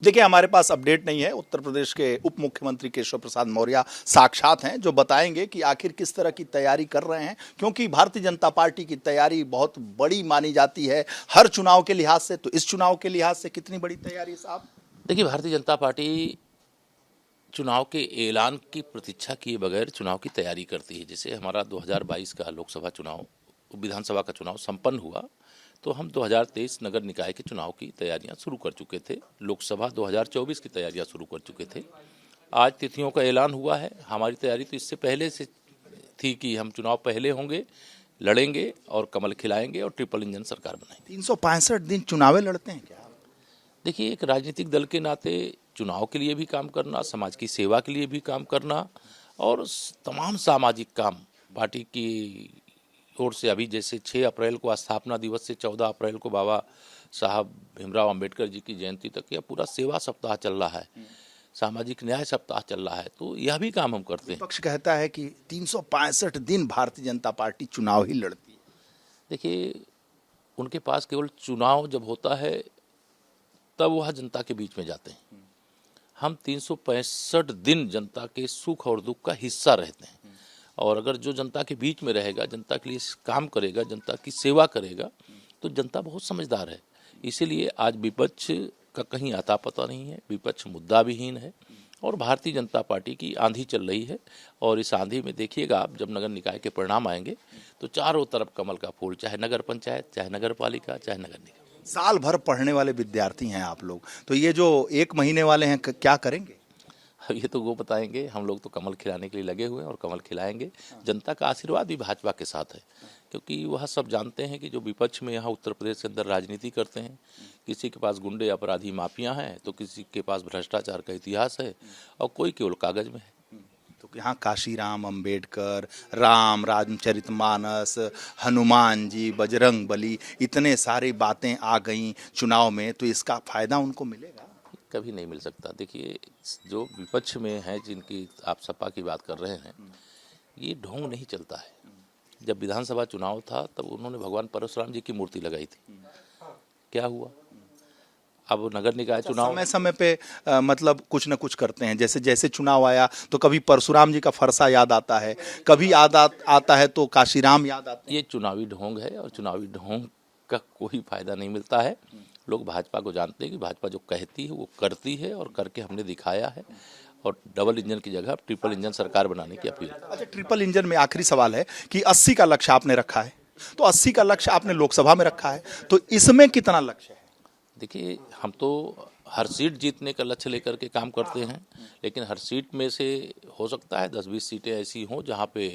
देखिए, हमारे पास अपडेट नहीं है। उत्तर प्रदेश के उप मुख्यमंत्री केशव प्रसाद मौर्य साक्षात हैं, जो बताएंगे कि आखिर किस तरह की तैयारी कर रहे हैं, क्योंकि भारतीय जनता पार्टी की तैयारी बहुत बड़ी मानी जाती है हर चुनाव के लिहाज से। तो इस चुनाव के लिहाज से कितनी बड़ी तैयारी साहब? देखिए, भारतीय जनता पार्टी चुनाव के ऐलान की प्रतीक्षा किए बगैर चुनाव की तैयारी करती है। जैसे हमारा 2022 का लोकसभा चुनाव, विधानसभा का चुनाव संपन्न हुआ, तो हम 2023 नगर निकाय के चुनाव की तैयारियां शुरू कर चुके थे। लोकसभा 2024 की तैयारियां शुरू कर चुके थे। आज तिथियों का ऐलान हुआ है। हमारी तैयारी तो इससे पहले से थी कि हम चुनाव पहले होंगे, लड़ेंगे और कमल खिलाएंगे और ट्रिपल इंजन सरकार बनाएंगे। 365 दिन चुनावे लड़ते हैं क्या? देखिए, एक राजनीतिक दल के नाते चुनाव के लिए भी काम करना, समाज की सेवा के लिए भी काम करना और तमाम सामाजिक काम पार्टी की ओर से, अभी जैसे 6 अप्रैल को स्थापना दिवस से 14 अप्रैल को बाबा साहब भीमराव अंबेडकर जी की जयंती तक यह पूरा सेवा सप्ताह चल रहा है, सामाजिक न्याय सप्ताह चल रहा है। तो यह भी काम हम करते हैं। विपक्ष कहता है कि 365 दिन भारतीय जनता पार्टी चुनाव ही लड़ती है। देखिए, उनके पास केवल चुनाव जब होता है तब वह जनता के बीच में जाते हैं। हम 365 दिन जनता के सुख और दुख का हिस्सा रहते हैं, और अगर जो जनता के बीच में रहेगा, जनता के लिए काम करेगा, जनता की सेवा करेगा, तो जनता बहुत समझदार है। इसीलिए आज विपक्ष का कहीं आता पता नहीं है। विपक्ष मुद्दा विहीन है और भारतीय जनता पार्टी की आंधी चल रही है। और इस आंधी में देखिएगा आप, जब नगर निकाय के परिणाम आएंगे तो चारों तरफ कमल का फूल, चाहे नगर पंचायत, चाहे नगर पालिका, चाहे नगर निगम। साल भर पढ़ने वाले विद्यार्थी हैं आप लोग, तो ये जो 1 महीने वाले हैं क्या करेंगे? अब ये तो वो बताएंगे। हम लोग तो कमल खिलाने के लिए लगे हुए हैं और कमल खिलाएंगे। जनता का आशीर्वाद भी भाजपा के साथ है, क्योंकि वह सब जानते हैं कि जो विपक्ष में यहाँ उत्तर प्रदेश के अंदर राजनीति करते हैं, किसी के पास गुंडे अपराधी माफिया हैं, तो किसी के पास भ्रष्टाचार का इतिहास है, और कोई केवल कागज में है। तो यहाँ काशीराम, अंबेडकर, राम, रामचरितमानस, हनुमान जी, बजरंग बली, इतने सारी बातें आ गई चुनाव में, तो इसका फायदा उनको मिलेगा? कभी नहीं मिल सकता। देखिए, जो विपक्ष में है, जिनकी आप सपा की बात कर रहे हैं, ये ढोंग नहीं चलता है। जब विधानसभा चुनाव था तब उन्होंने भगवान परशुराम जी की मूर्ति लगाई थी। क्या हुआ? अब नगर निकाय चुनाव समय समय पे मतलब कुछ न कुछ करते हैं। जैसे जैसे चुनाव आया तो कभी परशुराम जी का फरसा याद आता है, कभी आता है तो काशीराम याद आता है। ये चुनावी ढोंग है और चुनावी ढोंग का कोई फायदा नहीं मिलता है। लोग भाजपा को जानते हैं कि भाजपा जो कहती है वो करती है, और करके हमने दिखाया है। और डबल इंजन की जगह ट्रिपल इंजन सरकार बनाने की अपील। अच्छा, ट्रिपल इंजन में आखिरी सवाल है कि 80 का लक्ष्य आपने रखा है, तो 80 का लक्ष्य आपने लोकसभा में रखा है, तो इसमें कितना लक्ष्य है? देखिए, हम तो हर सीट जीतने का लक्ष्य लेकर के काम करते हैं, लेकिन हर सीट में से हो सकता है 10-20 सीटें ऐसी हों जहां पे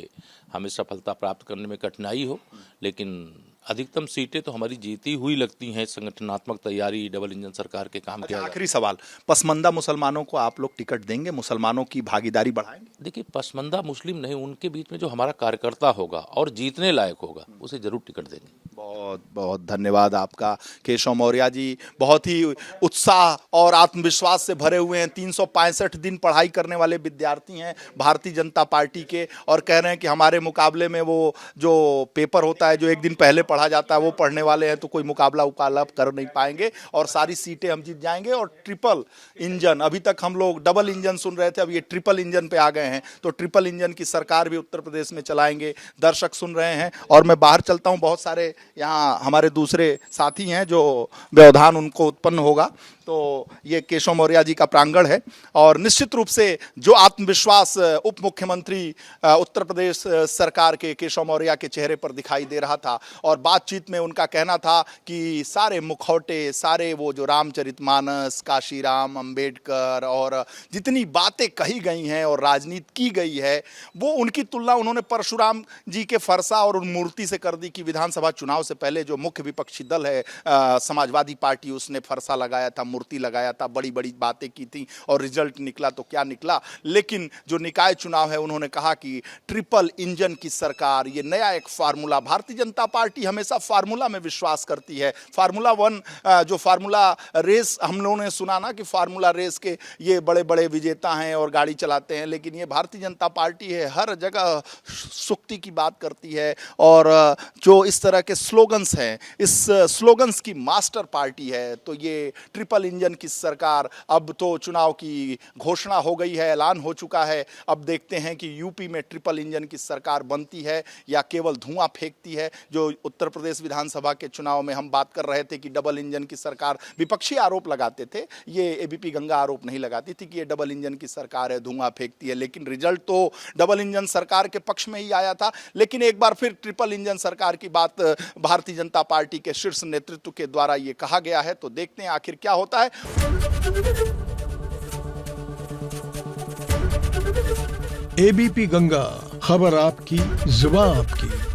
हमें सफलता प्राप्त करने में कठिनाई हो, लेकिन अधिकतम सीटें तो हमारी जीती हुई लगती हैं। संगठनात्मक तैयारी, डबल इंजन सरकार के काम किया। आखिरी सवाल, पसमंदा मुसलमानों को आप लोग टिकट देंगे? मुसलमानों की भागीदारी बढ़ाएंगे? देखिए, पसमंदा मुस्लिम नहीं, उनके बीच में जो हमारा कार्यकर्ता होगा और जीतने लायक होगा, उसे जरूर टिकट देंगे। बहुत बहुत धन्यवाद आपका केशव मौर्य जी। बहुत ही उत्साह और आत्मविश्वास से भरे हुए हैं। 365 दिन पढ़ाई करने वाले विद्यार्थी हैं भारतीय जनता पार्टी के, और कह रहे हैं कि हमारे मुकाबले में वो जो पेपर होता है, जो एक दिन पहले पढ़ा जाता है, वो पढ़ने वाले हैं, तो कोई मुकाबला उकाबला कर नहीं पाएंगे और सारी सीटें हम जीत जाएंगे। और ट्रिपल इंजन, अभी तक हम लोग डबल इंजन सुन रहे थे, अब ये ट्रिपल इंजन पे आ गए हैं, तो ट्रिपल इंजन की सरकार भी उत्तर प्रदेश में चलाएंगे। दर्शक सुन रहे हैं और मैं बाहर चलता हूँ। बहुत सारे यहाँ हमारे दूसरे साथी हैं जो व्यवधान उनको उत्पन्न होगा। तो ये केशव मौर्य जी का प्रांगण है, और निश्चित रूप से जो आत्मविश्वास उप मुख्यमंत्री उत्तर प्रदेश सरकार के केशव मौर्य के चेहरे पर दिखाई दे रहा था, और बातचीत में उनका कहना था कि सारे मुखौटे, सारे वो जो रामचरितमानस, काशीराम, अंबेडकर और जितनी बातें कही गई हैं और राजनीति की गई है, वो उनकी तुलना उन्होंने परशुराम जी के फरसा और उन मूर्ति से कर दी कि विधानसभा चुनाव से पहले जो मुख्य विपक्षी दल है समाजवादी पार्टी, उसने फरसा लगाया था, मूर्ति लगाया था, बड़ी बड़ी बातें की थी, और रिजल्ट निकला तो क्या निकला। लेकिन जो निकाय चुनाव है, उन्होंने कहा कि ट्रिपल इंजन की सरकार, ये नया एक फार्मूला, भारतीय जनता पार्टी हमेशा फार्मूला में विश्वास करती है। फार्मूला वन, जो फार्मूला रेस हम लोगों ने सुना ना कि फार्मूला रेस के ये बड़े बड़े विजेता हैं और गाड़ी चलाते हैं, लेकिन ये भारतीय जनता पार्टी है, हर जगह सुक्ति की बात करती है, और जो इस तरह के स्लोगन्स हैं, इस स्लोगन्स की मास्टर पार्टी है। तो ये ट्रिपल डबल इंजन की सरकार। अब तो चुनाव की घोषणा हो गई है, ऐलान हो चुका है। अब देखते हैं कि यूपी में ट्रिपल इंजन की सरकार बनती है या केवल धुआं फेंकती है। जो उत्तर प्रदेश विधानसभा के चुनाव में हम बात कर रहे थे कि डबल इंजन की सरकार, विपक्षी आरोप लगाते थे, ये एबीपी गंगा आरोप नहीं लगाती थी कि ये डबल इंजन की सरकार है, धुआं फेंकती है, लेकिन रिजल्ट तो डबल इंजन सरकार के पक्ष में ही आया था। लेकिन एक बार फिर ट्रिपल इंजन सरकार की बात भारतीय जनता पार्टी के शीर्ष नेतृत्व के द्वारा ये कहा गया है, तो देखते हैं आखिर क्या होता है। एबीपी गंगा, खबर आपकी, जुबान आपकी।